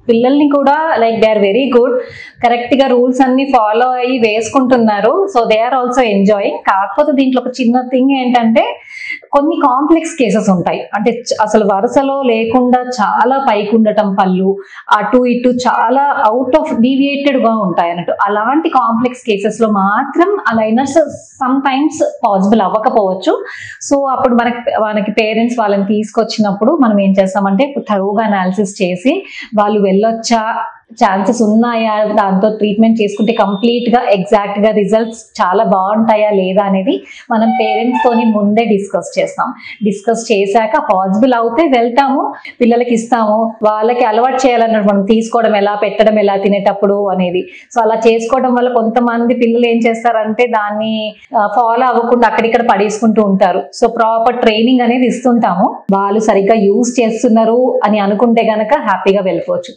పిల్లల్ని కూడా like they are very good, correct గా రూల్స్ అన్ని ఫాలో అయ్యి వేసుకుంటున్నారు. So they are also enjoying. కాకపోతే దీంట్లో ఒక చిన్న థింగ్ ఏంటంటే కొన్ని కాంప్లెక్స్ కేసెస్ ఉంటాయి. అంటే అసలు వరుసలో లేకుండా చాలా పైకి ఉండటం పళ్ళు, అటు ఇటు చాలా అవుట్ ఆఫ్ డీవియేటెడ్ గా ఉంటాయి అన్నట్టు. అలాంటి కాంప్లెక్స్ కేసెస్ లో మాత్రం అలైనర్స్ సమ్ టైమ్స్ పాసిబుల్ అవ్వకపోవచ్చు. సో అప్పుడు మనకి పేరెంట్స్ వాళ్ళని తీసుకొచ్చినప్పుడు మనం ఏం చేస్తామంటే థరోగా అనాలిసిస్ చేసి వాళ్ళు వెళ్ళొచ్చా, ఛాన్సెస్ ఉన్నాయా, దాంతో ట్రీట్మెంట్ చేసుకుంటే కంప్లీట్ గా ఎగ్జాక్ట్ గా రిజల్ట్స్ చాలా బాగుంటాయా లేదా అనేది మనం పేరెంట్స్ తోని ముందే డిస్కస్ చేస్తాం. డిస్కస్ చేశాక పాసిబుల్ అవుతే వెళ్తాము, పిల్లలకి ఇస్తాము. వాళ్ళకి అలవాటు చేయాలన్నట్టు మనం తీసుకోవడం ఎలా, పెట్టడం ఎలా తినేటప్పుడు అనేది. సో అలా చేసుకోవడం వల్ల కొంతమంది పిల్లలు ఏం చేస్తారంటే దాన్ని ఫాలో అవ్వకుండా అక్కడిక్కడ పడేసుకుంటూ ఉంటారు. సో ప్రాపర్ ట్రైనింగ్ అనేది ఇస్తుంటాము. వాళ్ళు సరిగ్గా యూజ్ చేస్తున్నారు అని అనుకుంటే గనక హ్యాపీగా వెళ్ళిపోవచ్చు.